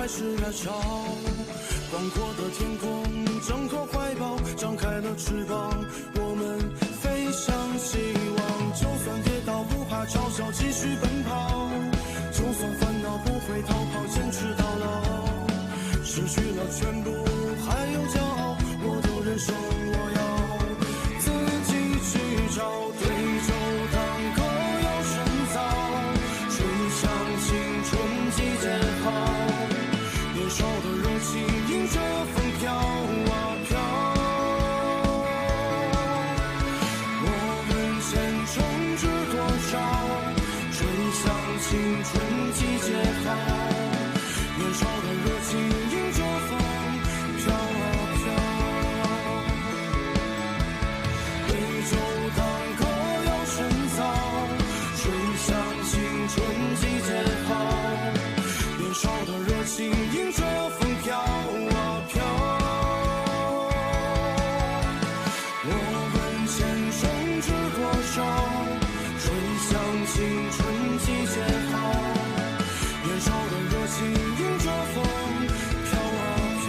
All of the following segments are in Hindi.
是热潮。广阔的天空，张口怀抱，张开了翅膀，我们飞向希望。就算跌倒，不怕嘲笑，继续奔跑。就算烦恼，不会逃跑，坚持到老。失去了全部，还有骄傲，我都忍受。我要自己去找，对酒当歌要深造，吹响青春季节号，年少的热情迎着风飘啊飘。我们前程知多少？吹响青春季节号，年少的热情迎着风飘啊飘。对酒当歌要深造，吹响青春季节号，年少的热情迎着风飘啊飘。我问前生知多少？吹响青春季节号，年少的热情迎着风飘啊飘。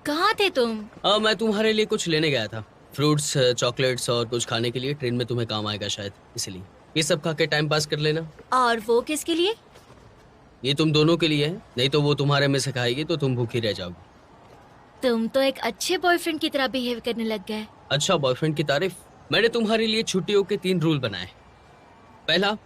कहाँ थे तुम? मैं तुम्हारे लिए कुछ लेने गया था। फ्रूट्स, चॉकलेट्स और कुछ खाने के लिए। ट्रेन में तुम्हें काम आएगा शायद, इसलिए ये सब खा के टाइम पास कर लेना। और वो किसके लिए? ये तुम दोनों के लिए है, नहीं तो वो तुम्हारे में से खाएगी तो तुम भूखी रह जाओगी। तुम तो एक अच्छे बॉयफ्रेंड की तरह बिहेव करने लग गए। अच्छा, बॉयफ्रेंड की तारीफ? मैंने तुम्हारे लिए छुट्टियों के 3 रूल बनाए। पहला,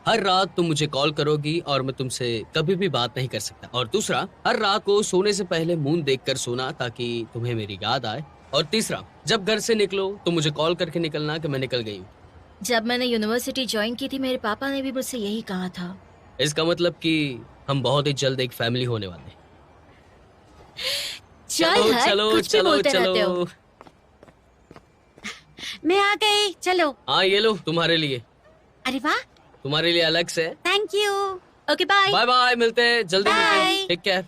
हर रात तुम मुझे कॉल करोगी और मैं तुमसे कभी भी बात नहीं कर सकता। और दूसरा, हर रात को सोने से पहले मून देखकर सोना ताकि तुम्हें मेरी याद आए। और तीसरा, जब घर से निकलो तो मुझे कॉल करके निकलना कि मैं निकल गई हूँ। जब मैंने यूनिवर्सिटी ज्वाइन की थी, मेरे पापा ने भी मुझसे यही कहा था। इसका मतलब कि हम बहुत ही जल्द एक फैमिली होने वाले हैं। चल हट, चलो कुछ भी चलो बोलते रहते हो। चलो। मैं आ गई, चलो। हाँ, ये लो तुम्हारे लिए। अरे वाह, तुम्हारे लिए अलग से। Thank you. Okay bye. Bye bye, मिलते हैं जल्दी, मिलते हैं। Bye. Take care.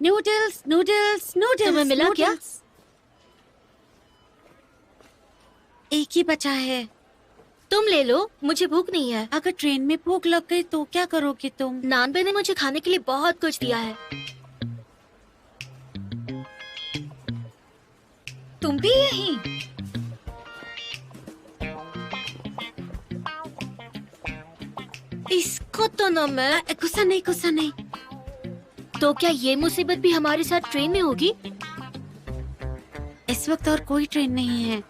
Noodles noodles noodles. तुम्हें मिला क्या? एक ही बचा है। तुम ले लो, मुझे भूख नहीं है। अगर ट्रेन में भूख लग गई तो क्या करोगे तुम? नानबे ने मुझे खाने के लिए बहुत कुछ दिया है। तुम भी यहीं? इसको तो न मैं। गुस्सा नहीं, गुस्सा नहीं। तो क्या ये मुसीबत भी हमारे साथ ट्रेन में होगी? इस वक्त और कोई ट्रेन नहीं है।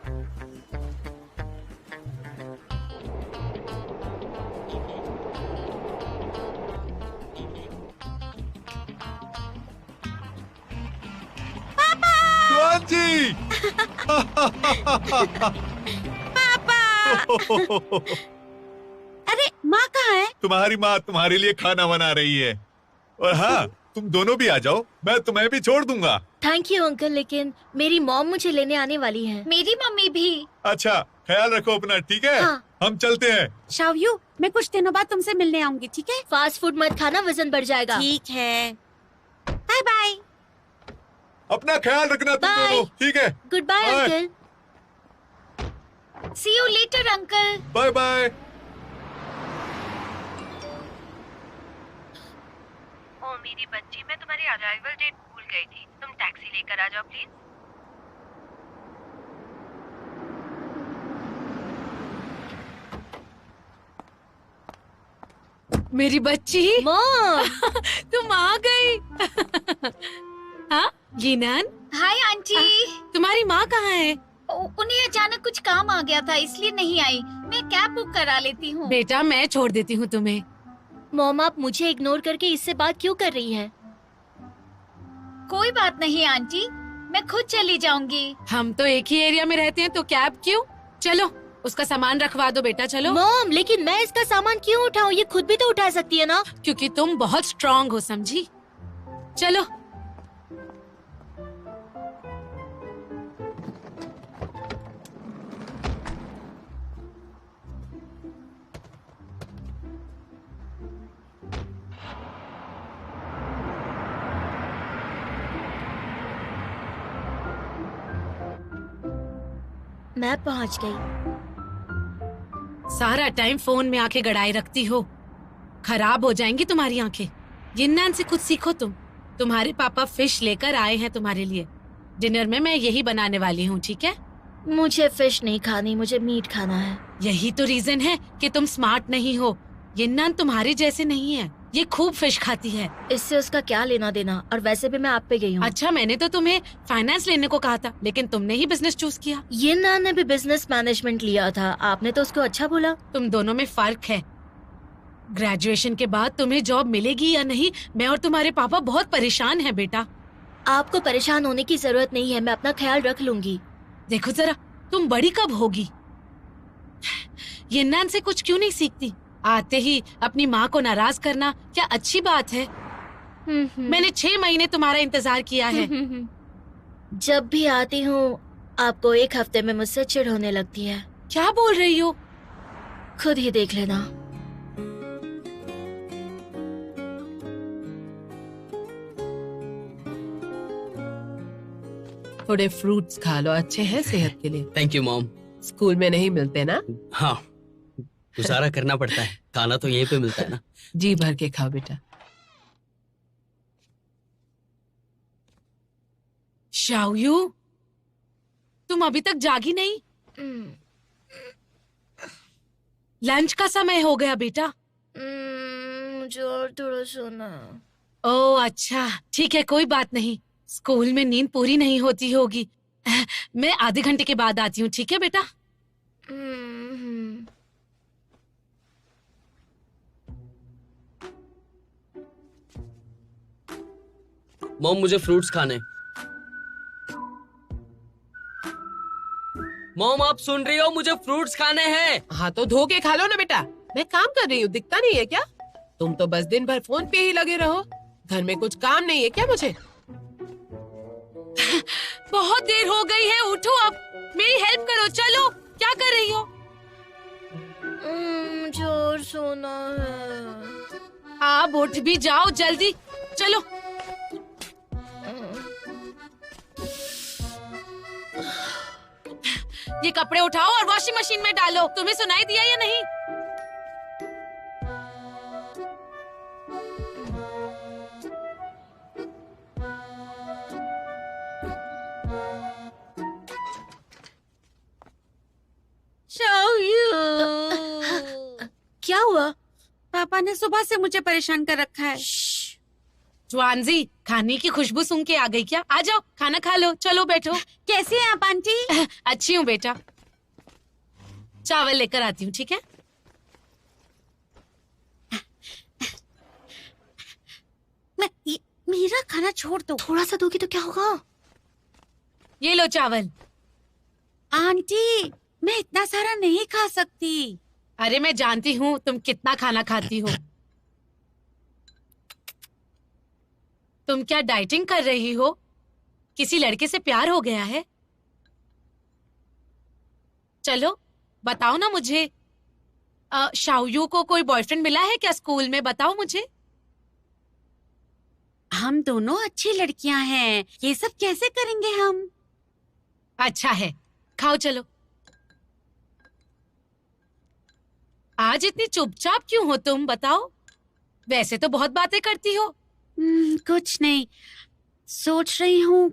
जी अरे माँ कहाँ है? तुम्हारी माँ तुम्हारे लिए खाना बना रही है। और हाँ, तुम दोनों भी आ जाओ, मैं तुम्हें भी छोड़ दूंगा। थैंक यू अंकल, लेकिन मेरी मॉम मुझे लेने आने वाली है। मेरी मम्मी भी। अच्छा, ख्याल रखो अपना, ठीक है? हाँ। हम चलते हैं। शावयू, मैं कुछ दिनों बाद तुमसे मिलने आऊंगी, ठीक है? फास्ट फूड मत खाना, वजन बढ़ जाएगा। ठीक है। Bye bye. अपना ख्याल रखना तुम Bye. दोनों, ठीक है? Good bye Bye. Uncle. See you later uncle. Bye bye. ओ मेरी बच्ची, मैं तुम्हारी अराइवल डेट भूल गई थी। तुम टैक्सी लेकर आ जाओ प्लीज। मेरी बच्ची, मॉम। तुम आ गई। हाँ लीनान। Hi aunty. तुम्हारी माँ कहाँ है? उन्हें अचानक कुछ काम आ गया था, इसलिए नहीं आई। मैं कैब बुक करा लेती हूँ। बेटा, मैं छोड़ देती हूँ तुम्हें। मॉम, आप मुझे इग्नोर करके इससे बात क्यों कर रही हैं? कोई बात नहीं आंटी, मैं खुद चली जाऊंगी। हम तो एक ही एरिया में रहते हैं, तो कैब क्यों? चलो, उसका सामान रखवा दो बेटा, चलो। मॉम, लेकिन मैं इसका सामान क्यों उठाऊं? ये खुद भी तो उठा सकती है ना। क्योंकि तुम बहुत स्ट्रांग हो, समझी? चलो। मैं पहुंच गई। सारा टाइम फोन में आंखें गड़ाए रखती हो, खराब हो जाएंगी तुम्हारी आंखें। जिन्नान से कुछ सीखो तुम। तुम्हारे पापा फिश लेकर आए हैं तुम्हारे लिए। डिनर में मैं यही बनाने वाली हूँ, ठीक है? मुझे फिश नहीं खानी, मुझे मीट खाना है। यही तो रीजन है कि तुम स्मार्ट नहीं हो। यन्नान तुम्हारे जैसे नहीं है, ये खूब फिश खाती है। इससे उसका क्या लेना देना, और वैसे भी मैं आप पे गई हूँ। अच्छा, मैंने तो तुम्हें फाइनेंस लेने को कहा था, लेकिन तुमने ही बिजनेस चूज किया। यन्नान ने भी बिजनेस मैनेजमेंट लिया था, आपने तो उसको अच्छा बोला। तुम दोनों में फर्क है। ग्रेजुएशन के बाद तुम्हें जॉब मिलेगी या नहीं, मैं और तुम्हारे पापा बहुत परेशान हैं बेटा। आपको परेशान होने की जरूरत नहीं है, मैं अपना ख्याल रख लूंगी। देखो जरा, तुम बड़ी कब होगी? यन्नान से कुछ क्यों नहीं सीखती? आते ही अपनी माँ को नाराज करना क्या अच्छी बात है? मैंने 6 महीने तुम्हारा इंतजार किया है। जब भी आती हूँ आपको 1 हफ्ते में मुझसे चिढ़ होने लगती है। क्या बोल रही हो? खुद ही देख लेना। थोड़े फ्रूट्स खा लो, अच्छे हैं सेहत के लिए। Thank you mom. स्कूल में नहीं मिलते ना? हाँ, गुजारा करना पड़ता है, खाना तो यहीं पे मिलता है ना। जी भर के खाओ बेटा। शाओयू, तुम अभी तक जागी नहीं? लंच का समय हो गया बेटा। मुझे और थोड़ा सोना। ओह अच्छा, ठीक है, कोई बात नहीं। स्कूल में नींद पूरी नहीं होती होगी। मैं आधे घंटे के बाद आती हूँ, ठीक है बेटा? मॉम, मुझे फ्रूट्स खाने। मॉम, आप सुन रही हो? मुझे फ्रूट्स खाने हैं। हाँ तो धो के खा लो ना बेटा। मैं काम कर रही हूँ, दिखता नहीं है क्या? तुम तो बस दिन भर फोन पे ही लगे रहो। घर में कुछ काम नहीं है क्या मुझे? बहुत देर हो गई है, उठो अब, मेरी हेल्प करो। चलो, क्या कर रही हो? मुझे और सोना है। आप उठ भी जाओ जल्दी, चलो। ये कपड़े उठाओ और वॉशिंग मशीन में डालो। तुम्हें सुनाई दिया या नहीं? क्या हुआ? पापा ने सुबह से मुझे परेशान कर रखा है। ज्वानजी, खाने की खुशबू सूंघ के आ गई क्या? आ जाओ, खाना खा लो। चलो बैठो। कैसी हैं आप आंटी? अच्छी हूँ बेटा। चावल लेकर आती हूँ, ठीक है? मेरा खाना छोड़ दो। थोड़ा सा दोगी तो क्या होगा? ये लो चावल। आंटी, मैं इतना सारा नहीं खा सकती। अरे मैं जानती हूँ तुम कितना खाना खाती हो। तुम क्या डाइटिंग कर रही हो? किसी लड़के से प्यार हो गया है? चलो बताओ ना मुझे। शाओयू को कोई बॉयफ्रेंड मिला है क्या स्कूल में? बताओ मुझे। हम दोनों अच्छी लड़कियां हैं, ये सब कैसे करेंगे हम? अच्छा है, खाओ चलो। आज इतनी चुपचाप क्यों हो तुम, बताओ? वैसे तो बहुत बातें करती हो। कुछ नहीं, सोच रही हूँ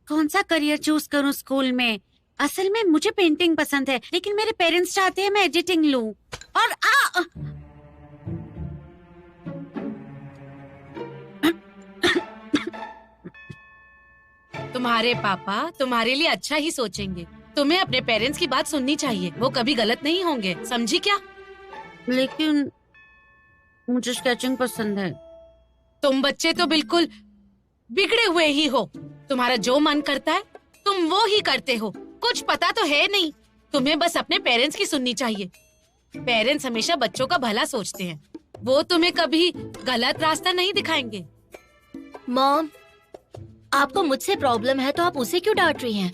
कौन सा करियर चूज करूँ स्कूल में। असल में मुझे पेंटिंग पसंद है, लेकिन मेरे पेरेंट्स चाहते हैं मैं एडिटिंग लूं। और तुम्हारे पापा तुम्हारे लिए अच्छा ही सोचेंगे। तुम्हें अपने पेरेंट्स की बात सुननी चाहिए, वो कभी गलत नहीं होंगे, समझी क्या? लेकिन मुझे स्केचिंग पसंद है। तुम बच्चे तो बिल्कुल बिगड़े हुए ही हो। तुम्हारा जो मन करता है तुम वो ही करते हो। कुछ पता तो है नहीं। तुम्हें बस अपने पेरेंट्स की सुननी चाहिए। पेरेंट्स हमेशा बच्चों का भला सोचते हैं, वो तुम्हें कभी गलत रास्ता नहीं दिखाएंगे। मॉम, आपको मुझसे प्रॉब्लम है तो आप उसे क्यों डांट रही हैं?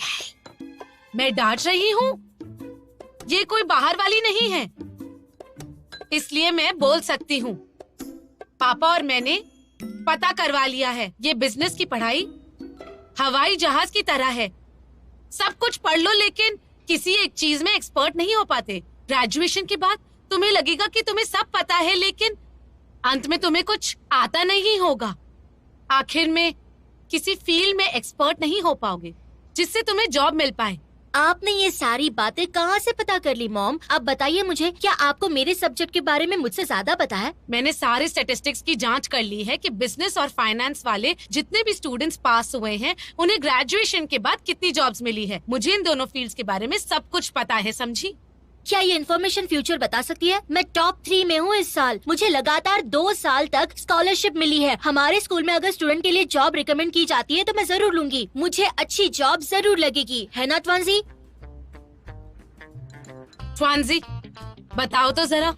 मैं डांट रही हूँ? ये कोई बाहर वाली नहीं है, इसलिए मैं बोल सकती हूँ। पापा और मैंने पता करवा लिया है, ये बिजनेस की पढ़ाई हवाई जहाज की तरह है। सब कुछ पढ़ लो, लेकिन किसी एक चीज में एक्सपर्ट नहीं हो पाते। ग्रेजुएशन के बाद तुम्हें लगेगा कि तुम्हें सब पता है, लेकिन अंत में तुम्हें कुछ आता नहीं होगा। आखिर में किसी फील्ड में एक्सपर्ट नहीं हो पाओगे जिससे तुम्हें जॉब मिल पाए। आपने ये सारी बातें कहाँ से पता कर ली मॉम? आप बताइए मुझे, क्या आपको मेरे सब्जेक्ट के बारे में मुझसे ज्यादा पता है? मैंने सारे स्टैटिस्टिक्स की जांच कर ली है कि बिजनेस और फाइनेंस वाले जितने भी स्टूडेंट्स पास हुए हैं उन्हें ग्रेजुएशन के बाद कितनी जॉब्स मिली है। मुझे इन दोनों फील्ड्स के बारे में सब कुछ पता है, समझी? क्या ये इन्फॉर्मेशन फ्यूचर बता सकती है? मैं टॉप 3 में हूँ इस साल। मुझे लगातार 2 साल तक स्कॉलरशिप मिली है। हमारे स्कूल में अगर स्टूडेंट के लिए जॉब रिकमेंड की जाती है तो मैं जरूर लूंगी। मुझे अच्छी जॉब जरूर लगेगी, है ना ट्वांजी? ट्वांजी, बताओ तो जरा।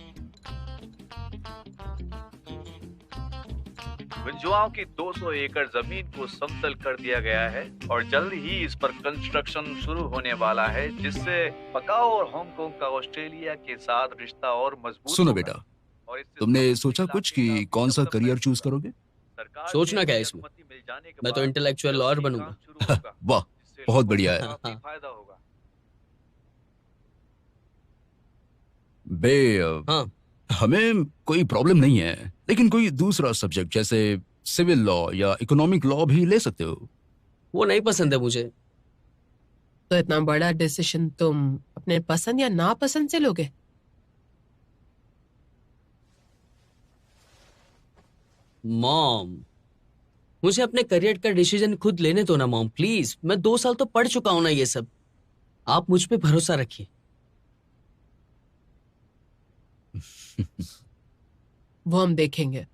विंजुआओ की 200 एकड़ जमीन को समतल कर दिया गया है और जल्द ही इस पर कंस्ट्रक्शन शुरू होने वाला है, जिससे पकाओ और हांगकांग का ऑस्ट्रेलिया के साथ रिश्ता और मजबूत सुनो होगा। बेटा, और इससे तुमने समुद्री सोचा कुछ इलाके कि का कौन सा करियर डेवलपमेंट चूज होगा। करोगे? सरकार सोचना से क्या है इसमें? अनुमति मिल जाने के मैं तो बाद इंटेलेक्चुअल जल्द लॉयर ही बनूंगा। काम शुरू होगा, वाह, जिससे बहुत लोगों बढ़िया को है। काफी फायदा होगा। बे हाँ, हमें कोई प्रॉब्लम नहीं है, लेकिन कोई दूसरा सब्जेक्ट जैसे सिविल लॉ या इकोनॉमिक लॉ भी ले सकते हो। वो नहीं पसंद है मुझे। तो इतना बड़ा डिसीजन तुम अपने पसंद या नापसंद से लोगे? मॉम, मुझे अपने करियर का डिसीजन खुद लेने दो ना मॉम, प्लीज। मैं 2 साल तो पढ़ चुका हूं ना ये सब। आप मुझ पे भरोसा रखिए। वो हम देखेंगे।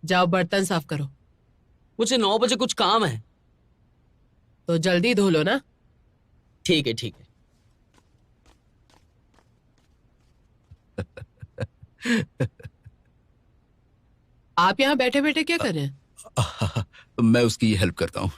जाओ बर्तन साफ करो। मुझे 9 बजे कुछ काम है। तो जल्दी धो लो ना। ठीक है, ठीक है। आप यहाँ बैठे बैठे क्या कर रहे हैं? मैं उसकी हेल्प करता हूँ।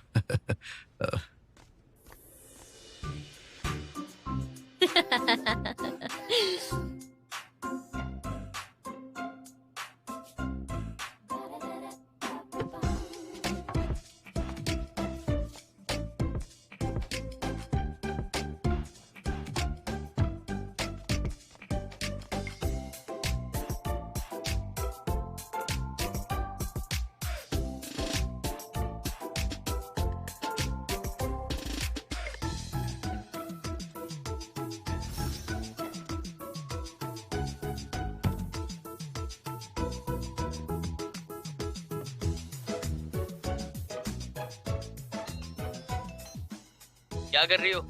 क्या कर रही हो?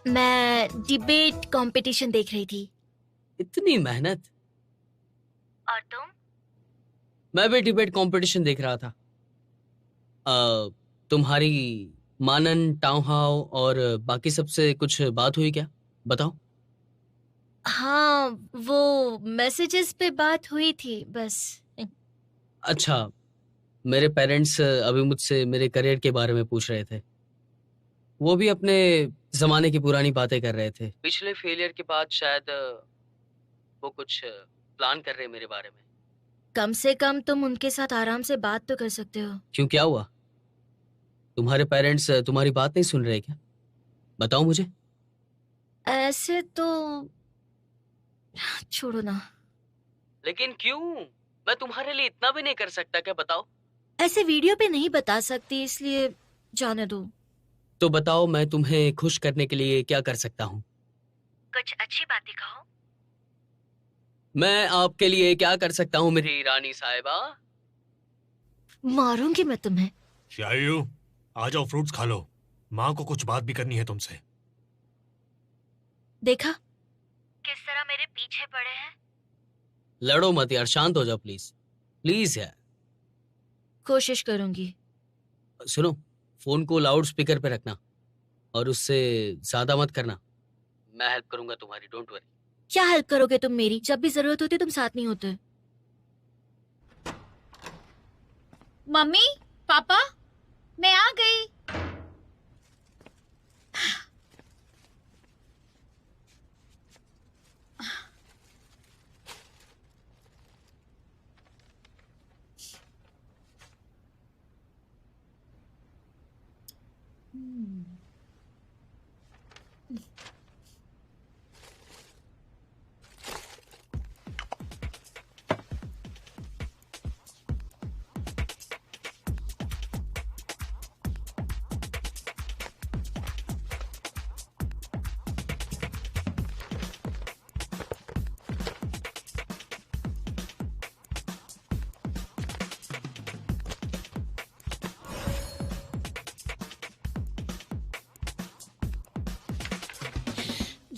मैं डिबेट कंपटीशन देख रही थी। इतनी मेहनत। और तुम? मैं भी डिबेट कंपटीशन देख रहा था। तुम्हारी मानन, टाउहाउ और बाकी सबसे कुछ बात हुई क्या? बताओ। हाँ, वो मैसेजेस पे बात हुई थी बस। अच्छा, मेरे पेरेंट्स अभी मुझसे मेरे करियर के बारे में पूछ रहे थे। वो भी अपने जमाने की पुरानी बातें कर रहे थे। पिछले फेलियर के बाद शायद वो कुछ प्लान कर रहे हैं मेरे बारे में। कम से कम तुम उनके साथ आराम से बात तो कर सकते हो। क्यों, क्या हुआ? तुम्हारे पेरेंट्स तुम्हारी बात नहीं सुन रहे क्या? बताओ मुझे। ऐसे तो छोड़ो ना। लेकिन क्यों? मैं तुम्हारे लिए इतना भी नहीं कर सकता क्या? बताओ। ऐसे वीडियो पे नहीं बता सकती, इसलिए जाने दो। तो बताओ, मैं तुम्हें खुश करने के लिए क्या कर सकता हूँ? कुछ अच्छी बातें कहो। मैं आपके लिए क्या कर सकता हूँ मेरी रानी साहिबा? मारूंगी मैं तुम्हें। शायू, आ जाओ, फ्रूट्स खा लो। माँ को कुछ बात भी करनी है तुमसे। देखा किस तरह मेरे पीछे पड़े हैं। लड़ो मत यार, शांत हो जाओ प्लीज। प्लीज यार। कोशिश करूंगी। सुनो, फोन को लाउड स्पीकर पे रखना और उससे ज्यादा मत करना। मैं हेल्प करूंगा तुम्हारी, डोंट वरी। क्या हेल्प करोगे तुम मेरी? जब भी जरूरत होती तुम साथ नहीं होते। मम्मी, पापा, मैं आ गई।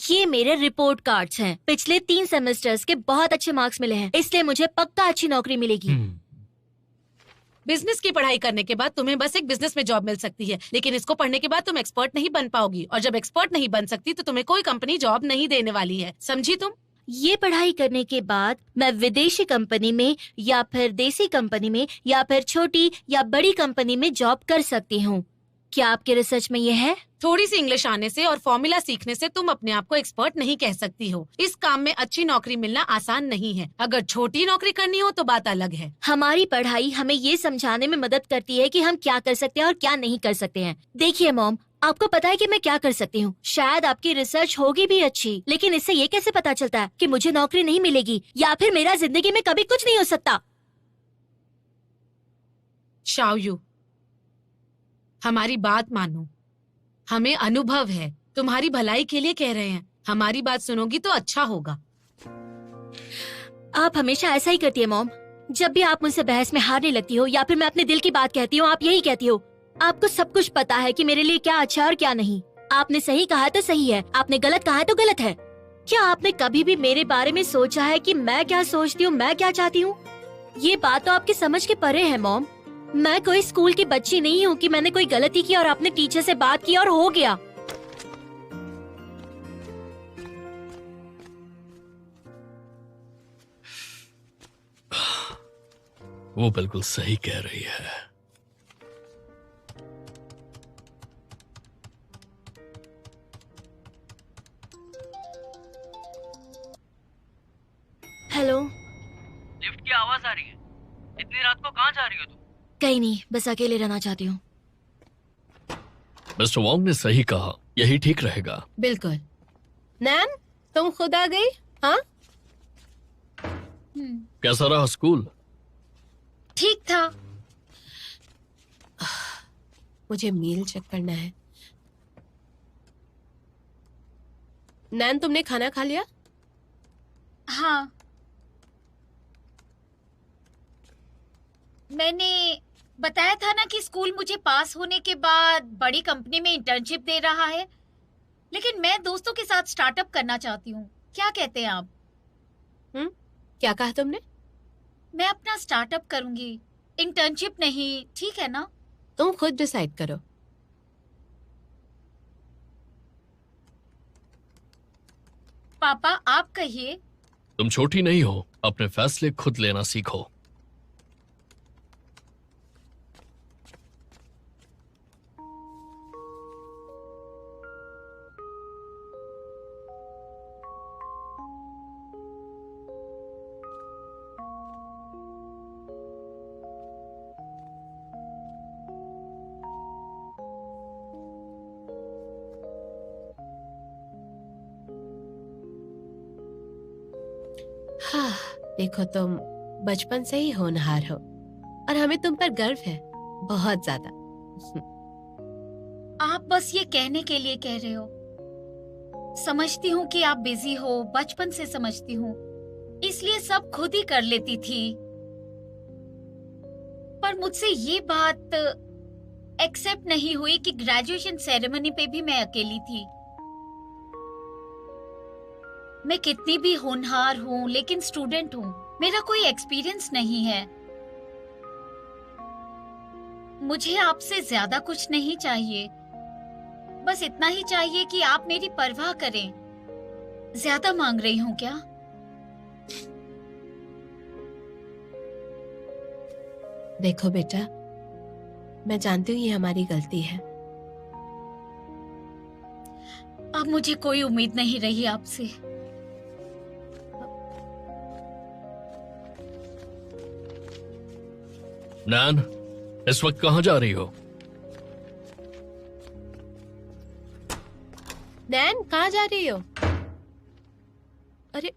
ये मेरे रिपोर्ट कार्ड्स हैं। पिछले 3 सेमेस्टर्स के बहुत अच्छे मार्क्स मिले हैं, इसलिए मुझे पक्का अच्छी नौकरी मिलेगी। बिजनेस की पढ़ाई करने के बाद तुम्हें बस एक बिजनेस में जॉब मिल सकती है, लेकिन इसको पढ़ने के बाद तुम एक्सपर्ट नहीं बन पाओगी, और जब एक्सपर्ट नहीं बन सकती तो तुम्हें कोई कंपनी जॉब नहीं देने वाली है, समझी तुम? ये पढ़ाई करने के बाद मैं विदेशी कंपनी में या फिर देसी कंपनी में या फिर छोटी या बड़ी कंपनी में जॉब कर सकती हूँ। क्या आपके रिसर्च में ये है? थोड़ी सी इंग्लिश आने से और फॉर्मूला सीखने से तुम अपने आप को एक्सपर्ट नहीं कह सकती हो। इस काम में अच्छी नौकरी मिलना आसान नहीं है। अगर छोटी नौकरी करनी हो तो बात अलग है। हमारी पढ़ाई हमें ये समझाने में मदद करती है कि हम क्या कर सकते हैं और क्या नहीं कर सकते हैं। देखिए मॉम, आपको पता है कि मैं क्या कर सकती हूँ। शायद आपकी रिसर्च होगी भी अच्छी, लेकिन इससे ये कैसे पता चलता है कि मुझे नौकरी नहीं मिलेगी या फिर मेरा जिंदगी में कभी कुछ नहीं हो सकता। शाओयू, हमारी बात मानो, हमें अनुभव है, तुम्हारी भलाई के लिए कह रहे हैं। हमारी बात सुनोगी तो अच्छा होगा। आप हमेशा ऐसा ही करती है मॉम। जब भी आप मुझसे बहस में हारने लगती हो या फिर मैं अपने दिल की बात कहती हूँ, आप यही कहती हो। आपको सब कुछ पता है कि मेरे लिए क्या अच्छा है और क्या नहीं। आपने सही कहा तो सही है, आपने गलत कहा तो गलत है। क्या आपने कभी भी मेरे बारे में सोचा है कि मैं क्या सोचती हूँ, मैं क्या चाहती हूँ? ये बात तो आपकी समझ के परे है मॉम। मैं कोई स्कूल की बच्ची नहीं हूँ कि मैंने कोई गलती की और अपने टीचर से बात की और हो गया। वो बिल्कुल सही कह रही है। हेलो, लिफ्ट की आवाज आ रही है। इतनी रात को कहाँ जा रही हो तुम? कहीं नहीं, बस अकेले रहना चाहती हूँ। मिस्टर वॉन्ग ने सही कहा, यही ठीक रहेगा। बिल्कुल। नैन, तुम खुद आ गई? हाँ, कैसा रहा स्कूल? ठीक था। मुझे मील चेक करना है। नैन, तुमने खाना खा लिया? हाँ, मैंने बताया था ना कि स्कूल मुझे पास होने के बाद बड़ी कंपनी में इंटर्नशिप दे रहा है, लेकिन मैं दोस्तों के साथ स्टार्टअप करना चाहती हूँ। क्या कहते हैं आप? क्या कहा तुमने? मैं अपना स्टार्टअप करूंगी, इंटर्नशिप नहीं, ठीक है ना? तुम खुद डिसाइड करो। पापा, आप कहिए। तुम छोटी नहीं हो, अपने फैसले खुद लेना सीखो। हाँ, देखो तुम बचपन से ही होनहार हो और हमें तुम पर गर्व है, बहुत ज्यादा। आप बस ये कहने के लिए कह रहे हो। समझती हूँ कि आप बिजी हो, बचपन से समझती हूँ, इसलिए सब खुद ही कर लेती थी। पर मुझसे ये बात एक्सेप्ट नहीं हुई कि ग्रेजुएशन सेरेमनी पे भी मैं अकेली थी। मैं कितनी भी होनहार हूँ, लेकिन स्टूडेंट हूँ, मेरा कोई एक्सपीरियंस नहीं है। मुझे आपसे ज्यादा कुछ नहीं चाहिए, बस इतना ही चाहिए कि आप मेरी परवाह करें। ज्यादा मांग रही हूँ क्या? देखो बेटा, मैं जानती हूँ ये हमारी गलती है। अब मुझे कोई उम्मीद नहीं रही आपसे। नैन, इस वक्त कहाँ जा रही हो? नैन, कहाँ जा रही हो? अरे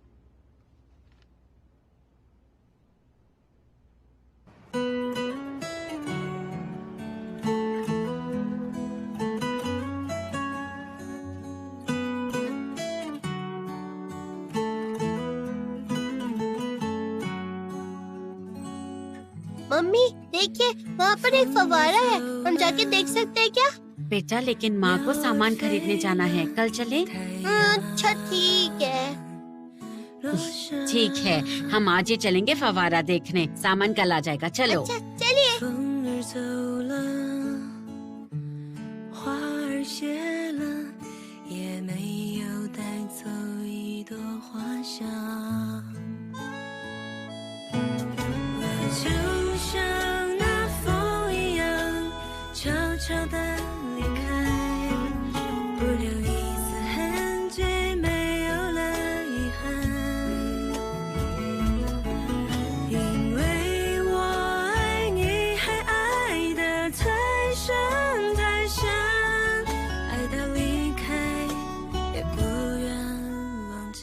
मम्मी देखिए, वहाँ पर एक फव्वारा है, हम जाके देख सकते हैं क्या? बेटा, लेकिन माँ को सामान खरीदने जाना है, कल चले? अच्छा ठीक है। ठीक है, हम आज ही चलेंगे फवारा देखने, सामान कल आ जाएगा। चलो। अच्छा चलिए। 风儿走了，花儿谢了，也没有带走一朵花香。我就像那风一样，悄悄地离开，不留一丝痕迹，没有了遗憾。因为我爱你，还爱得太深太深，爱到离开也不愿忘记。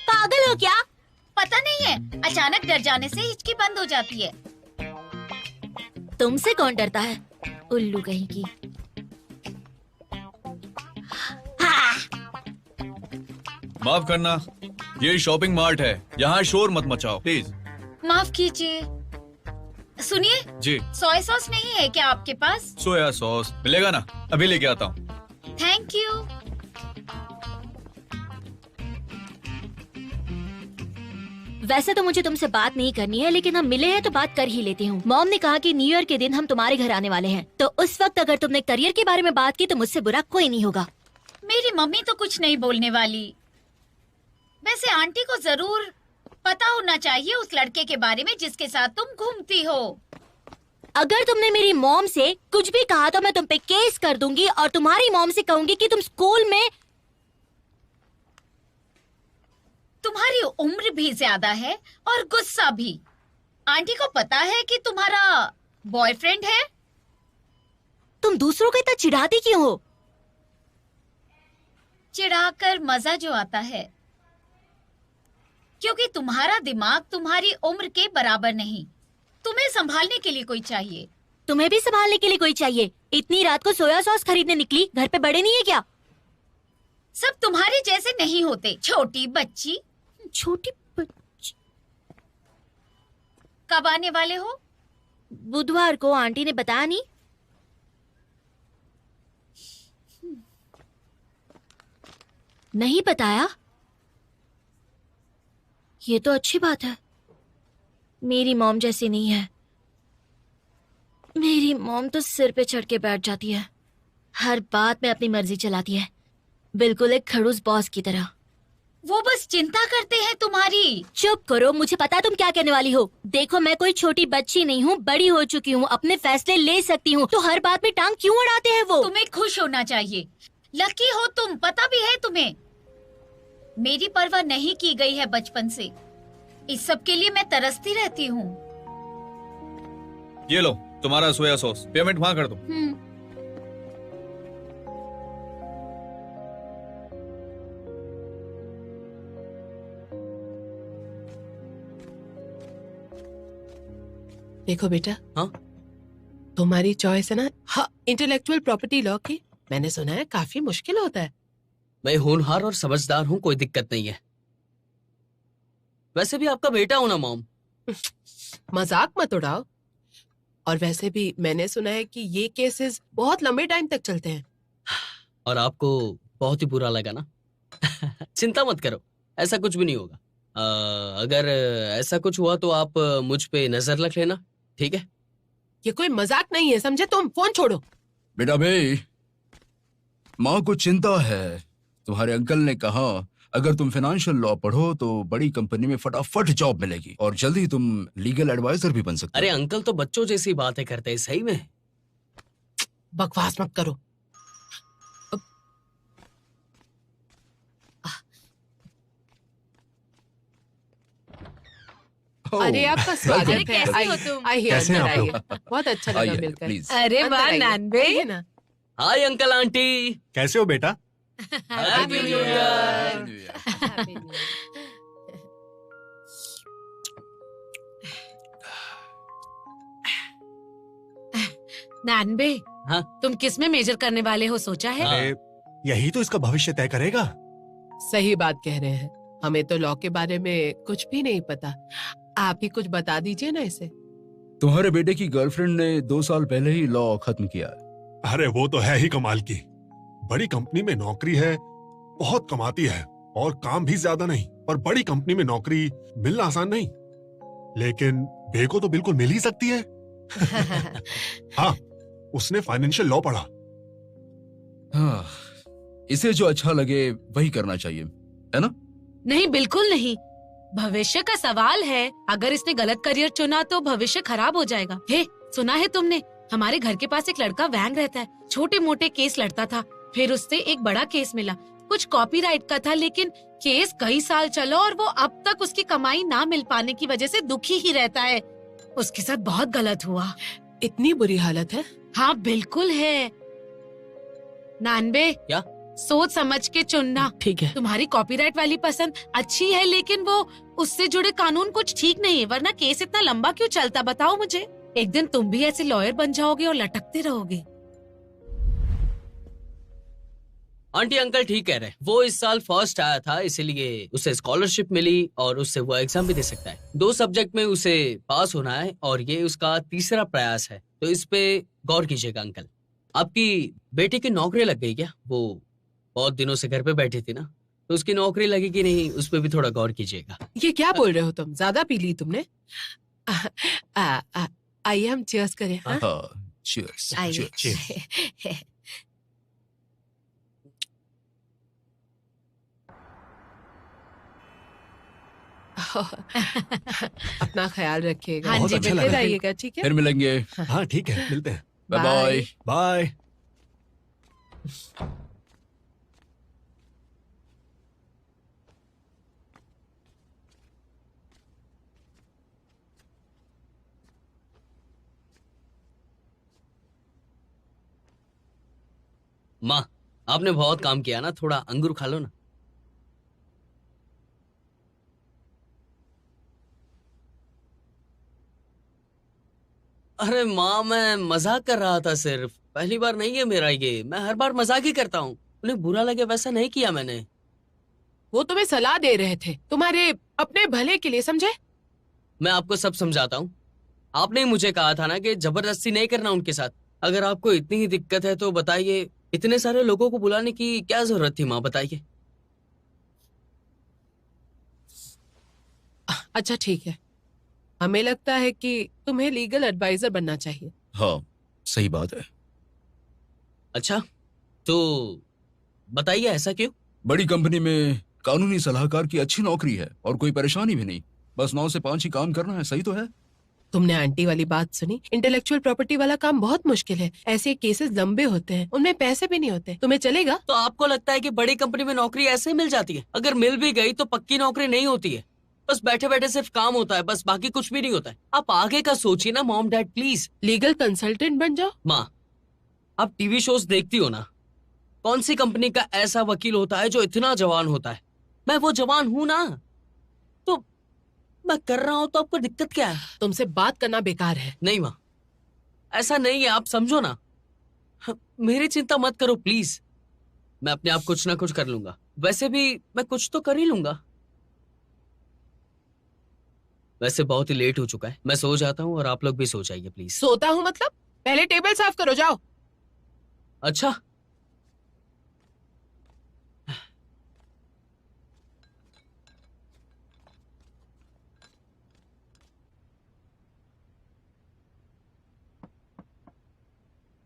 पागल हो क्या? पता नहीं है, अचानक डर जाने से हिचकी बंद हो जाती है। तुमसे कौन डरता है, उल्लू कहीं की। माफ करना, ये शॉपिंग मार्ट है, यहाँ शोर मत मचाओ प्लीज। माफ कीजिए। सुनिए, जी। सोया सॉस नहीं है क्या आपके पास? सोया सॉस मिलेगा ना, अभी लेके आता हूँ। Thank you. वैसे तो मुझे तुमसे बात नहीं करनी है, लेकिन हम मिले हैं तो बात कर ही लेती हूँ। मॉम ने कहा कि न्यू ईयर के दिन हम तुम्हारे घर आने वाले हैं, तो उस वक्त अगर तुमने करियर के बारे में बात की तो मुझसे बुरा कोई नहीं होगा। मेरी मम्मी तो कुछ नहीं बोलने वाली। वैसे आंटी को जरूर पता होना चाहिए उस लड़के के बारे में जिसके साथ तुम घूमती हो। अगर तुमने मेरी मॉम से कुछ भी कहा तो मैं तुम पे केस कर दूंगी और तुम्हारी मॉम से कहूंगी कि तुम स्कूल में। तुम्हारी उम्र भी ज्यादा है और गुस्सा भी। आंटी को पता है कि तुम्हारा बॉयफ्रेंड है। तुम दूसरों को इतना चिढ़ाती क्यों हो? चिढ़ाकर मजा जो आता है, क्योंकि तुम्हारा दिमाग तुम्हारी उम्र के बराबर नहीं। तुम्हें संभालने के लिए कोई चाहिए। तुम्हें भी संभालने के लिए कोई चाहिए। इतनी रात को सोया सॉस खरीदने निकली, घर पे बड़े नहीं है क्या? सब तुम्हारे जैसे नहीं होते। छोटी बच्ची। छोटी बच्ची। कब आने वाले हो? बुधवार को। आंटी ने बताया नहीं? नहीं बताया? ये तो अच्छी बात है। मेरी मॉम जैसी नहीं है। मेरी मॉम तो सिर पे चढ़ के बैठ जाती है, हर बात में अपनी मर्जी चलाती है, बिल्कुल एक खड़ूस बॉस की तरह। वो बस चिंता करते हैं तुम्हारी। चुप करो, मुझे पता है तुम क्या कहने वाली हो। देखो, मैं कोई छोटी बच्ची नहीं हूँ, बड़ी हो चुकी हूँ, अपने फैसले ले सकती हूँ, तो हर बात में टांग क्यों अड़ाते हैं वो? तुम्हें खुश होना चाहिए। लकी हो तुम, पता भी है तुम्हें। मेरी परवाह नहीं की गई है बचपन से। इस सब के लिए मैं तरसती रहती हूँ। ये लो तुम्हारा सोया सॉस, पेमेंट वहां कर दो। देखो बेटा, हाँ? तुम्हारी चॉइस है ना, हाँ, इंटेलेक्चुअल प्रॉपर्टी लॉ की। मैंने सुना है काफी मुश्किल होता है। मैं होनहार और समझदार हूँ, कोई दिक्कत नहीं है। वैसे भी आपका बेटा हूं ना मॉम। मजाक मत उड़ाओ। और वैसे भी मैंने सुना है कि ये केसेस बहुत लंबे टाइम तक चलते हैं। और आपको बहुत ही बुरा लगा ना? चिंता मत करो, ऐसा कुछ भी नहीं होगा। अगर ऐसा कुछ हुआ तो आप मुझ पे नजर रख लेना, ठीक है? ये कोई मजाक नहीं है, समझे? तुम फोन छोड़ो। बेटा भाई, माँ को चिंता है। तुम्हारे अंकल ने कहा अगर तुम फाइनेंशियल लॉ पढ़ो तो बड़ी कंपनी में फटाफट जॉब मिलेगी और जल्दी तुम लीगल एडवाइजर भी बन सकते हो। अरे अंकल तो बच्चों जैसी बातें करते हैं, सही में। बकवास मत करो। अरे आपका स्वागत है। कैसे हो तुम? आइए कैसे हैं अंदर आप लोग? आइए। बहुत अच्छा लगा आइए, मिलकर। प्लीज। अरे अंदर वाह आइए। नानबे। आइए ना। Hi uncle aunty. कैसे हो बेटा? Happy new year. नानबे, हाँ? तुम किस में मेजर करने वाले हो, सोचा है? हाँ। अरे यही तो इसका भविष्य तय करेगा। सही बात कह रहे हैं। हमें तो लॉ के बारे में कुछ भी नहीं पता। आप ही कुछ बता दीजिए ना इसे। तुम्हारे बेटे की गर्लफ्रेंड ने 2 साल पहले ही लॉ खत्म किया है। अरे वो तो है ही कमाल की। बड़ी कंपनी में नौकरी है, बहुत कमाती है और काम भी ज्यादा नहीं। पर बड़ी कंपनी में नौकरी मिलना आसान नहीं, लेकिन बे को तो बिल्कुल मिल ही सकती है। हाँ, उसने फाइनेंशियल लॉ पढ़ा। हाँ, इसे जो अच्छा लगे वही करना चाहिए, है ना? नहीं, बिल्कुल नहीं। भविष्य का सवाल है। अगर इसने गलत करियर चुना तो भविष्य खराब हो जाएगा। हे, सुना है तुमने? हमारे घर के पास एक लड़का वैंग रहता है। छोटे मोटे केस लड़ता था, फिर उससे एक बड़ा केस मिला। कुछ कॉपीराइट का था, लेकिन केस कई साल चला और वो अब तक उसकी कमाई ना मिल पाने की वजह से दुखी ही रहता है। उसके साथ बहुत गलत हुआ। इतनी बुरी हालत है? हाँ, बिल्कुल है। नानबे, क्या? सोच समझ के चुनना। ठीक है। तुम्हारी कॉपीराइट वाली पसंद अच्छी है, लेकिन वो उससे जुड़े कानून कुछ ठीक नहीं है, वरना केस इतना लंबा क्यों चलता, बताओ मुझे। एक दिन तुम भी ऐसे लॉयर बन जाओगे और लटकते रहोगे। आंटी अंकल ठीक कह रहे हैं। वो इस साल फर्स्ट आया था, इसीलिए उसे स्कॉलरशिप मिली और उससे वो एग्जाम भी दे सकता है। 2 सब्जेक्ट में उसे पास होना है और ये उसका तीसरा प्रयास है, तो इस पे गौर कीजिएगा अंकल। आपकी बेटी की नौकरी लग गई क्या? वो बहुत दिनों से घर पे बैठी थी ना, तो उसकी नौकरी लगी कि नहीं, उस पे भी थोड़ा गौर कीजिएगा। ये क्या बोल रहे हो तुम? ज्यादा पी ली तुमने? आइए हम चीयर्स करें। हाँ? हाँ, cheers, आइए। cheers। अपना ख्याल रखिएगा। हाँ बहुत जी, अच्छा मिलते लगा। रहिएगा, ठीक है? फिर मिलेंगे। हाँ ठीक है, मिलते हैं। Bye bye. बाय। माँ, आपने बहुत काम किया ना, थोड़ा अंगूर खा लो ना। अरे माँ, मैं मजाक कर रहा था सिर्फ। पहली बार नहीं है मेरा ये, मैं हर बार मजाक ही करता हूँ। उन्हें बुरा लगे वैसा नहीं किया मैंने। वो तुम्हें सलाह दे रहे थे, तुम्हारे अपने भले के लिए, समझे? मैं आपको सब समझाता हूँ। आपने ही मुझे कहा था ना कि जबरदस्ती नहीं करना उनके साथ। अगर आपको इतनी ही दिक्कत है तो बताइए, इतने सारे लोगों को बुलाने की क्या जरूरत थी माँ, बताइए। अच्छा ठीक है, हमें लगता है कि तुम्हें लीगल एडवाइजर बनना चाहिए। हाँ, सही बात है। अच्छा, तो बताइए ऐसा क्यों? बड़ी कंपनी में कानूनी सलाहकार की अच्छी नौकरी है और कोई परेशानी भी नहीं। बस 9 से 5 ही काम करना है, सही तो है? तुमने आंटी वाली बात सुनी? इंटेलेक्चुअल प्रॉपर्टी वाला काम बहुत मुश्किल है। ऐसे केसेस लंबे होते हैं, उनमें पैसे भी नहीं होते। तुम्हें चलेगा? तो आपको लगता है कि बड़ी कंपनी में नौकरी ऐसे ही मिल जाती है? अगर मिल भी गई तो पक्की नौकरी नहीं होती है। बस बैठे बैठे सिर्फ काम होता है, बस, बाकी कुछ भी नहीं होता है। आप आगे का सोचिए ना mom dad, please. Legal consultant बन जाओ। माँ, आप टीवी शोज देखती हो ना? कौन सी कंपनी का ऐसा वकील होता है जो इतना जवान होता है? मैं वो जवान हूं ना, तो मैं कर रहा हूं, तो आपको दिक्कत क्या है? तुमसे बात करना बेकार है। नहीं माँ, ऐसा नहीं है, आप समझो ना। मेरी चिंता मत करो प्लीज। मैं अपने आप कुछ ना कुछ कर लूंगा। वैसे भी मैं कुछ तो कर ही लूंगा। वैसे बहुत ही लेट हो चुका है, मैं सो जाता हूँ और आप लोग भी सो जाइए प्लीज। सोता हूँ मतलब? पहले टेबल साफ करो, जाओ। अच्छा,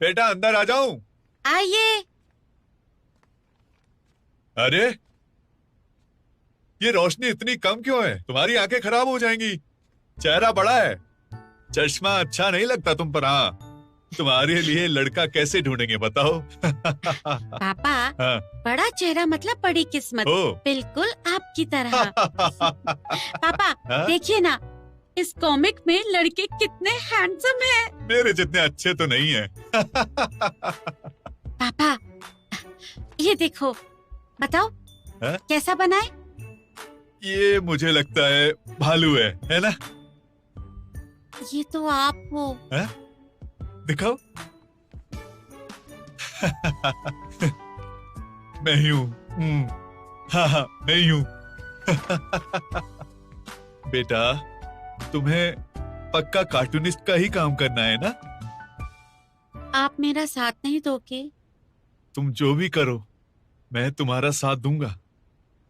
बेटा अंदर आ जाऊं? आइए। अरे ये रोशनी इतनी कम क्यों है? तुम्हारी आंखें खराब हो जाएंगी। चेहरा बड़ा है, चश्मा अच्छा नहीं लगता तुम पर। हाँ, तुम्हारे लिए लड़का कैसे ढूंढेंगे बताओ? पापा, हाँ। बड़ा चेहरा मतलब बड़ी किस्मत। ओ। बिल्कुल आपकी तरह। पापा हाँ? देखिए ना, इस कॉमिक में लड़के कितने हैंडसम हैं। मेरे जितने अच्छे तो नहीं है। पापा ये देखो, बताओ है? कैसा बना है? ये मुझे लगता है भालू है ना? ये तो आप हो। है? दिखाओ। मैं ही हूँ। हाँ मैं ही हूँ। बेटा तुम्हें पक्का कार्टूनिस्ट का ही काम करना है ना? आप मेरा साथ नहीं दोगे? तुम जो भी करो मैं तुम्हारा साथ दूंगा,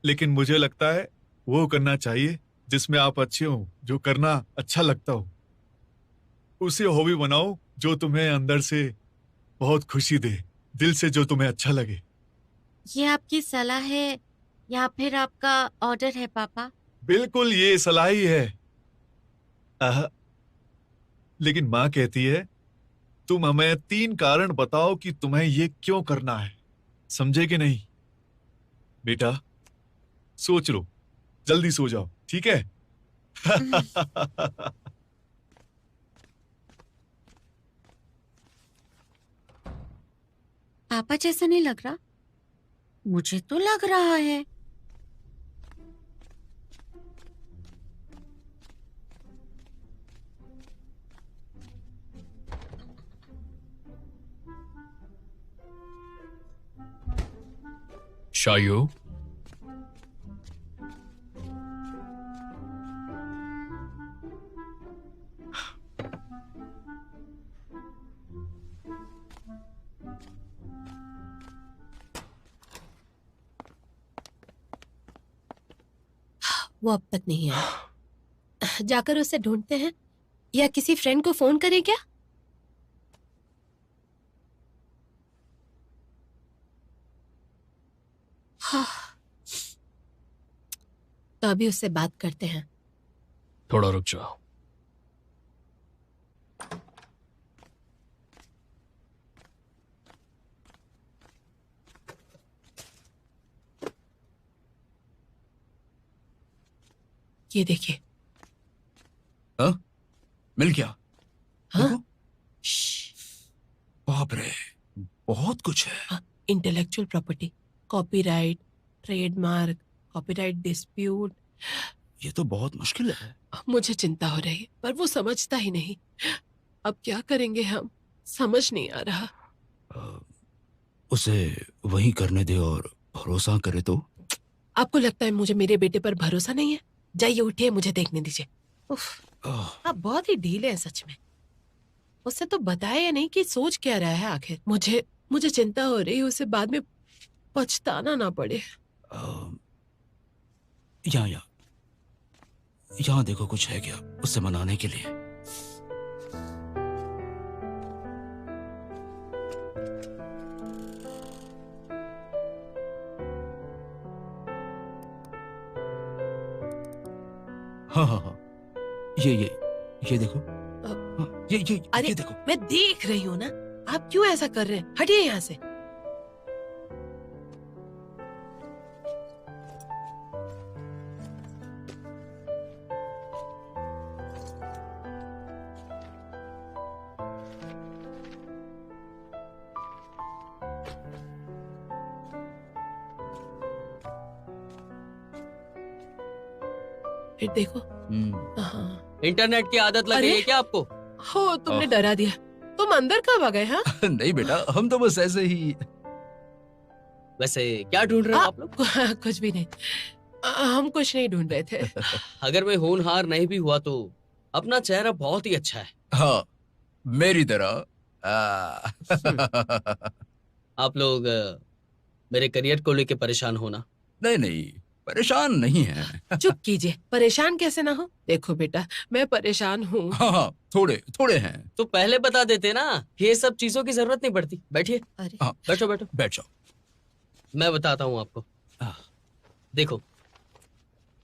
लेकिन मुझे लगता है वो करना चाहिए जिसमें आप अच्छे हो, जो करना अच्छा लगता हो। उसे हॉबी बनाओ जो तुम्हें अंदर से बहुत खुशी दे, दिल से जो तुम्हें अच्छा लगे। ये आपकी सलाह है या फिर आपका ऑर्डर है पापा? बिल्कुल ये सलाह ही है। लेकिन माँ कहती है तुम हमें 3 कारण बताओ कि तुम्हें ये क्यों करना है, समझे कि नहीं? बेटा सोच लो, जल्दी सो जाओ, ठीक है? पापा जैसा नहीं लग रहा। मुझे तो लग रहा है। शायू, वो अब तक नहीं आया। जाकर उसे ढूंढते हैं या किसी फ्रेंड को फोन करें क्या? हाँ, तो अभी उससे बात करते हैं। थोड़ा रुक जाओ। ये देखिए। हाँ? मिल गया? हाँ? बाप रे, बहुत कुछ है। Intellectual property, copyright, trademark, copyright dispute. ये तो बहुत मुश्किल है। मुझे चिंता हो रही है, पर वो समझता ही नहीं। अब क्या करेंगे हम, समझ नहीं आ रहा। उसे वही करने दे और भरोसा करे तो। आपको लगता है मुझे मेरे बेटे पर भरोसा नहीं है? जाइए उठिए, मुझे देखने दीजिए। उफ, आप बहुत ही ढीले हैं सच में। उससे तो बताया नहीं कि सोच क्या रहा है आखिर। मुझे चिंता हो रही है उसे बाद में पछताना ना पड़े। यहाँ देखो, कुछ है क्या उससे मनाने के लिए? हाँ, ये देखो। अरे देखो। मैं देख रही हूँ ना, आप क्यों ऐसा कर रहे हैं? हटिए यहाँ से। फिर देखो। हाँ। इंटरनेट की आदत लग गई है क्या आपको? हो, तुमने डरा दिया। तुम अंदर कब आ गए? हाँ? नहीं बेटा, हम तो बस ऐसे ही। वैसे क्या ढूंढ रहे हो आप लोग? कुछ भी नहीं, हम कुछ नहीं ढूंढ रहे थे। अगर मैं होनहार नहीं भी हुआ तो अपना चेहरा बहुत ही अच्छा है। हाँ, मेरी तरह। आप लोग मेरे करियर को लेके परेशान होना? नहीं, परेशान नहीं है। चुप कीजिए, परेशान कैसे ना हो। देखो बेटा, मैं परेशान हूँ। हाँ, थोड़े हैं। तो पहले बता देते ना, ये सब चीजों की जरूरत नहीं पड़ती। बैठिए। बैठो। बैठ जाओ। मैं बताता हूँ आपको। देखो,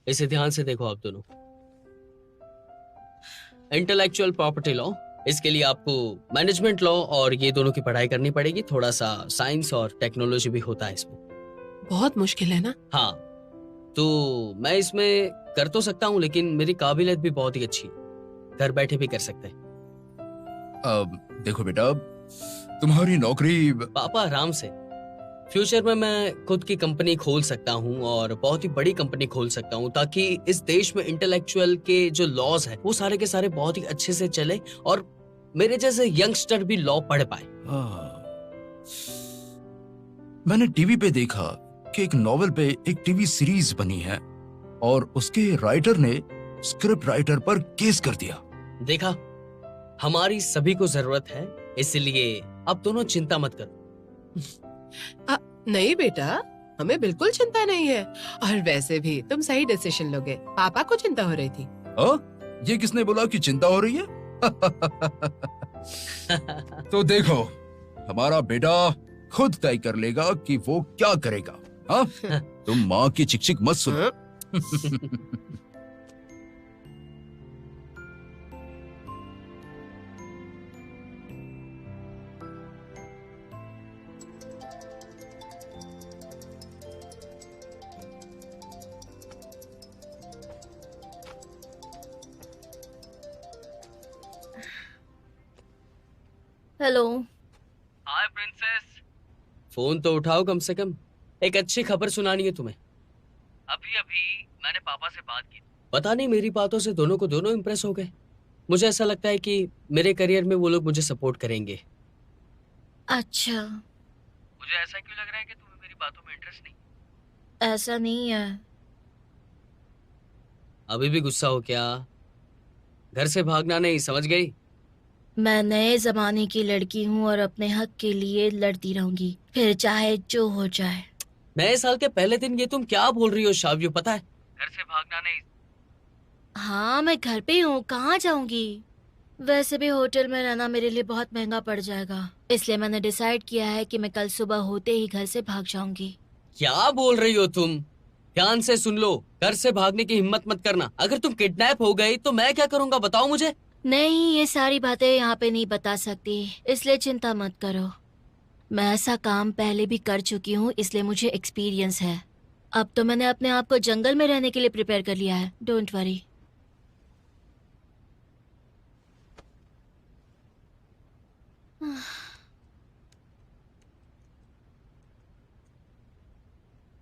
इसे ध्यान से देखो आप दोनों। इंटेलेक्चुअल प्रॉपर्टी लॉ, इसके लिए आपको मैनेजमेंट लॉ और ये दोनों की पढ़ाई करनी पड़ेगी। थोड़ा सा साइंस और टेक्नोलॉजी भी होता है इसमें। बहुत मुश्किल है ना? हाँ, तो मैं इसमें कर तो सकता हूँ, लेकिन मेरी काबिलियत भी बहुत ही अच्छी है। घर बैठे भी कर सकते हैं। देखो बेटा, तुम्हारी नौकरी। पापा आराम से, फ्यूचर में मैं खुद की कंपनी खोल सकता हूँ और बहुत ही बड़ी कंपनी खोल सकता हूँ, ताकि इस देश में इंटेलेक्चुअल के जो लॉज है वो सारे के सारे बहुत ही अच्छे से चले और मेरे जैसे यंगस्टर भी लॉ पढ़ पाए। मैंने टीवी पे देखा कि एक नॉवेल पे एक टीवी सीरीज बनी है और उसके राइटर ने स्क्रिप्ट राइटर पर केस कर दिया। देखा, हमारी सभी को जरूरत है, इसलिए अब दोनों चिंता मत करो। नहीं बेटा, हमें बिल्कुल चिंता नहीं है। और वैसे भी तुम सही डिसीजन लोगे। पापा को चिंता हो रही थी। ये किसने बोला कि चिंता हो रही है? तो देखो, हमारा बेटा खुद तय कर लेगा कि वो क्या करेगा। हाँ? तुम माँ की चिक चिक मत सुनो। हेलो। हाय प्रिंसेस। फोन तो उठाओ कम से कम, एक अच्छी खबर सुनानी है तुम्हें। अभी अभी मैंने पापा से बात की। पता नहीं, मेरी बातों से दोनों को दोनों इम्प्रेस हो गए। मुझे ऐसा लगता है कि मेरे करियर में वो लोग मुझे सपोर्ट करेंगे। अच्छा। मुझे ऐसा क्यों लग रहा है कि तुम्हें मेरी बातों में इंटरेस्ट नहीं? ऐसा नहीं है। अभी भी गुस्सा हो क्या? घर से भागना नहीं, समझ गई? मैं नए जमाने की लड़की हूँ और अपने हक के लिए लड़ती रहूंगी, फिर चाहे जो हो जाए। नए साल के पहले दिन ये तुम क्या बोल रही हो शाव्यू? पता है, घर से भागना नहीं। हाँ, मैं घर पे हूँ, कहाँ जाऊंगी? वैसे भी होटल में रहना मेरे लिए बहुत महंगा पड़ जाएगा, इसलिए मैंने डिसाइड किया है कि मैं कल सुबह होते ही घर से भाग जाऊंगी। क्या बोल रही हो तुम? ध्यान से सुन लो, घर से भागने की हिम्मत मत करना। अगर तुम किडनैप हो गई तो मैं क्या करूँगा, बताओ मुझे। नहीं, ये सारी बातें यहाँ पे नहीं बता सकती, इसलिए चिंता मत करो। मैं ऐसा काम पहले भी कर चुकी हूँ, इसलिए मुझे एक्सपीरियंस है। अब तो मैंने अपने आप को जंगल में रहने के लिए प्रिपेयर कर लिया है। Don't worry.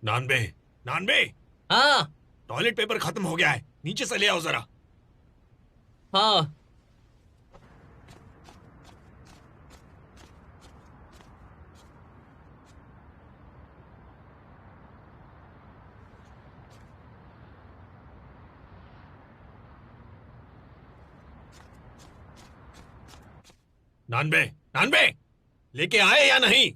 नानबे, नानबे। हाँ। टॉयलेट पेपर खत्म हो गया है, नीचे से ले आओ जरा। हाँ। नानबे, नानबे, लेके आए या नहीं?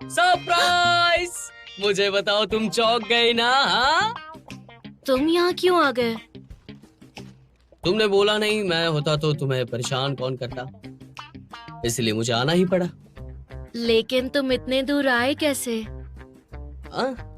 सरप्राइज! मुझे बताओ, तुम चौंक गई ना? हाँ? तुम यहाँ क्यों आ गए? तुमने बोला नहीं, मैं होता तो तुम्हें परेशान कौन करता, इसलिए मुझे आना ही पड़ा। लेकिन तुम इतने दूर आए कैसे? हाँ?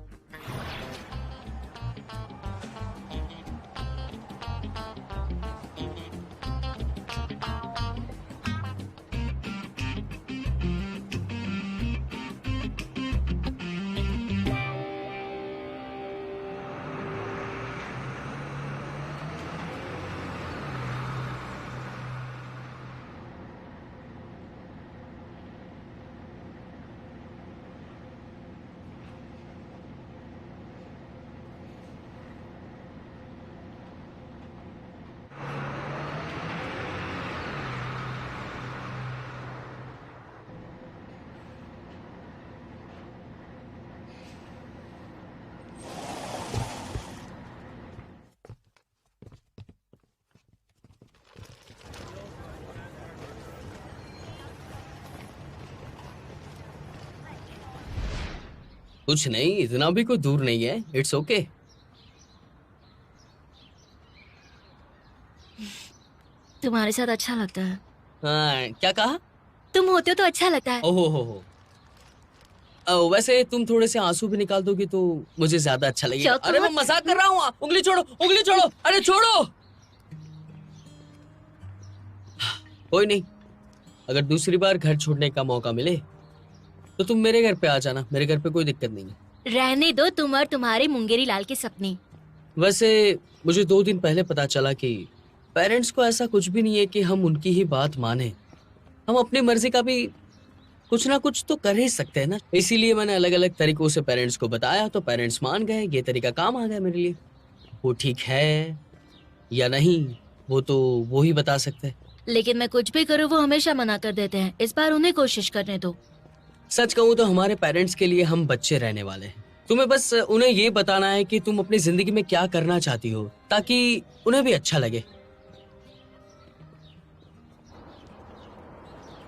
कुछ नहीं, इतना भी कोई दूर नहीं है। It's okay. तुम्हारे साथ अच्छा लगता है। हाँ, क्या कहा? तुम होते हो तो अच्छा लगता है। ओहो हो। वैसे तुम थोड़े से आंसू भी निकाल दोगी तो मुझे ज्यादा अच्छा लगेगा। अरे मैं मजाक कर रहा हूँ, उंगली छोड़ो, उंगली छोड़ो, अरे छोड़ो। कोई नहीं, अगर दूसरी बार घर छोड़ने का मौका मिले तो तुम मेरे घर पे आ जाना, मेरे घर पे कोई दिक्कत नहीं है। रहने दो तुम और तुम्हारे मुंगेरी लाल के सपने। वैसे मुझे 2 दिन पहले पता चला कि पेरेंट्स को ऐसा कुछ भी नहीं है कि हम उनकी ही बात माने। हम अपनी मर्जी का भी कुछ ना कुछ तो कर ही सकते हैं ना। इसीलिए मैंने अलग अलग तरीकों से पेरेंट्स को बताया तो पेरेंट्स मान गए। ये तरीका काम आ गया मेरे लिए। वो ठीक है या नहीं वो तो वो ही बता सकते हैं। लेकिन मैं कुछ भी करूँ वो हमेशा मना कर देते हैं। इस बार उन्हें कोशिश करने दो। सच कहूँ तो हमारे पेरेंट्स के लिए हम बच्चे रहने वाले हैं। तुम्हें बस उन्हें ये बताना है कि तुम अपनी जिंदगी में क्या करना चाहती हो ताकि उन्हें भी अच्छा लगे।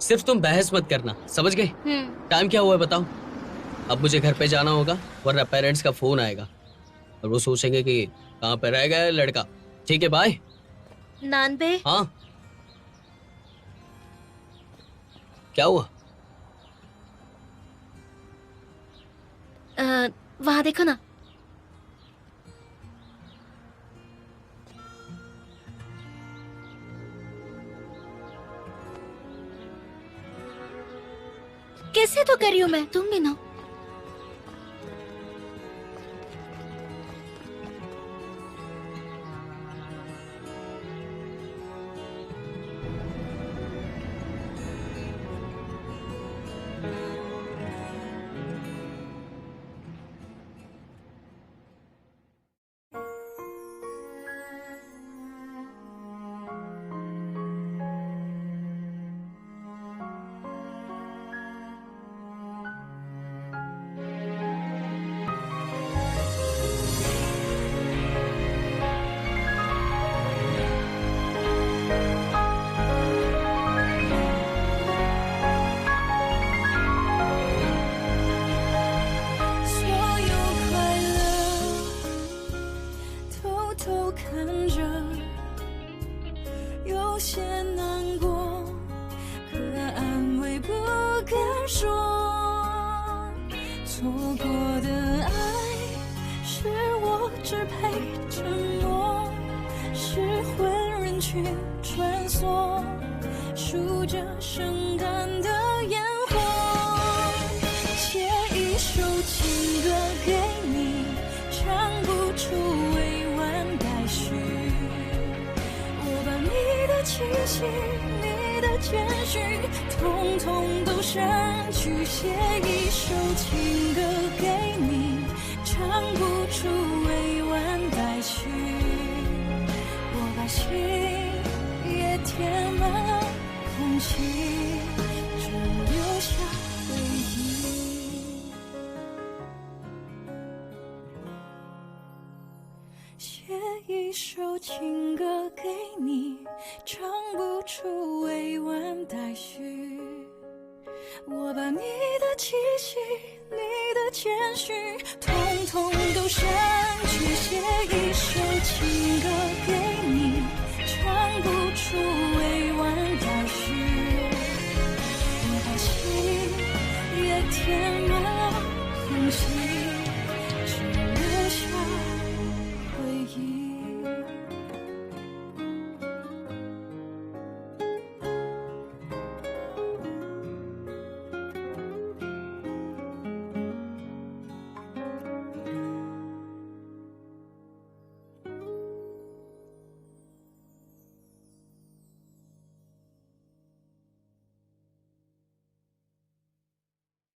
सिर्फ तुम बहस मत करना, समझ गए? टाइम क्या हुआ है बताओ? अब मुझे घर पे जाना होगा वरना पेरेंट्स का फोन आएगा और वो सोचेंगे कि कहाँ पे रह गया लड़का। ठीक है, बाय। नान पे? हाँ, क्या हुआ? वहां देखो ना। कैसे तो कर रही हूँ मैं, तुम भी ना।你的谦虚，统统都删去，写一首